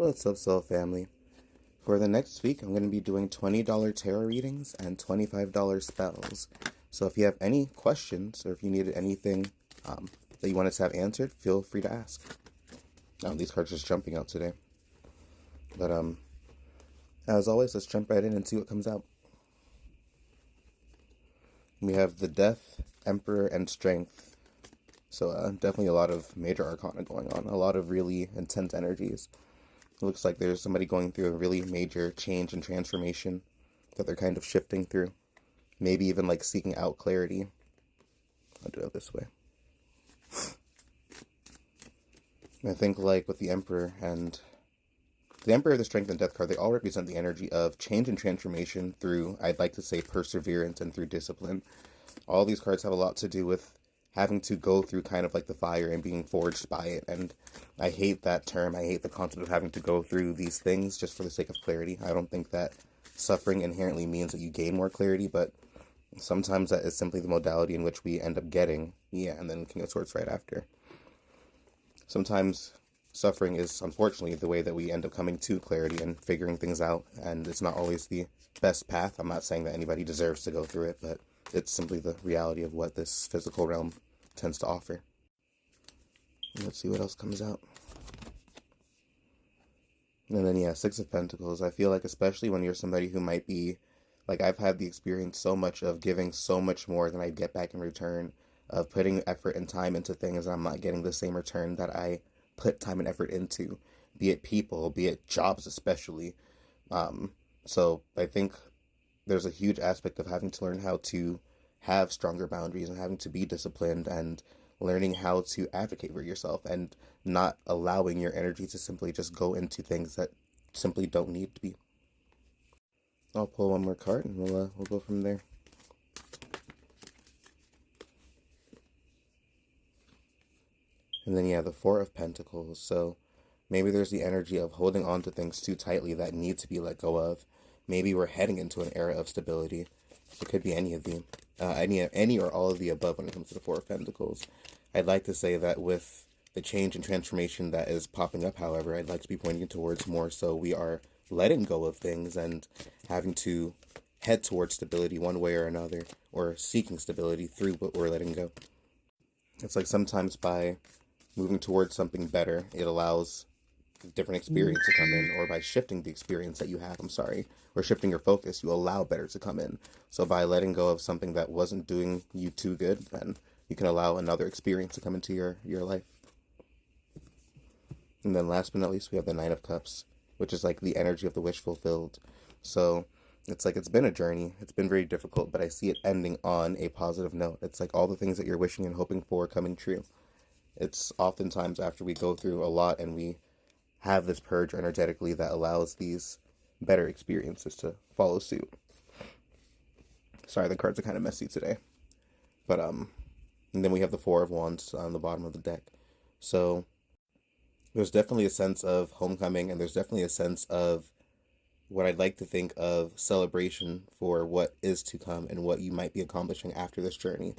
What's up, Soul Family? For the next week, I'm going to be doing $20 tarot readings and $25 spells. So if you have any questions or if you needed anything that you wanted to have answered, feel free to ask. These cards are just jumping out today. But as always, let's jump right in and see what comes out. We have the Death, Emperor, and Strength. So definitely a lot of major arcana going on. A lot of really intense energies. It looks like there's somebody going through a really major change and transformation that they're kind of shifting through. Maybe even like seeking out clarity. I'll do it this way. I think like with the Emperor, the Strength, and Death card, they all represent the energy of change and transformation through, I'd like to say, perseverance and through discipline. All these cards have a lot to do with having to go through kind of like the fire and being forged by it. And I hate that term. I hate the concept of having to go through these things just for the sake of clarity. I don't think that suffering inherently means that you gain more clarity, but sometimes that is simply the modality in which we end up getting. Yeah, and then King of Swords right after. Sometimes suffering is unfortunately the way that we end up coming to clarity and figuring things out, and it's not always the best path. I'm not saying that anybody deserves to go through it, but it's simply the reality of what this physical realm tends to offer. Let's see what else comes out. And then, yeah, Six of Pentacles. I feel like especially when you're somebody who might be, like I've had the experience so much of giving so much more than I get back in return, of putting effort and time into things and I'm not getting the same return that I put time and effort into, be it people, be it jobs especially. So I think there's a huge aspect of having to learn how to have stronger boundaries and having to be disciplined and learning how to advocate for yourself and not allowing your energy to simply just go into things that simply don't need to be. I'll pull one more card and we'll go from there. And then, yeah, the Four of Pentacles. So maybe there's the energy of holding on to things too tightly that need to be let go of. Maybe we're heading into an era of stability. It could be any of the, any or all of the above when it comes to the Four of Pentacles. I'd like to say that with the change and transformation that is popping up, however, I'd like to be pointing towards more so we are letting go of things and having to head towards stability one way or another, or seeking stability through what we're letting go. It's like sometimes by moving towards something better, it allows different experience to come in, or by shifting the experience that you have, or shifting your focus, you allow better to come in. So by letting go of something that wasn't doing you too good, then you can allow another experience to come into your life. And then last but not least, we have the Nine of Cups, which is like the energy of the wish fulfilled. So it's like it's been a journey. It's been very difficult, but I see it ending on a positive note. It's like all the things that you're wishing and hoping for coming true. It's oftentimes after we go through a lot and we have this purge energetically that allows these better experiences to follow suit. Sorry, the cards are kind of messy today. But and then we have the Four of Wands on the bottom of the deck. So there's definitely a sense of homecoming, and there's definitely a sense of what I'd like to think of celebration for what is to come and what you might be accomplishing after this journey.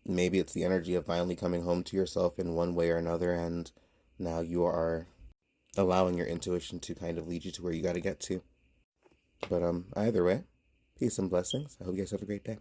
Maybe it's the energy of finally coming home to yourself in one way or another, and now you are allowing your intuition to kind of lead you to where you got to get to. But either way, peace and blessings. I hope you guys have a great day.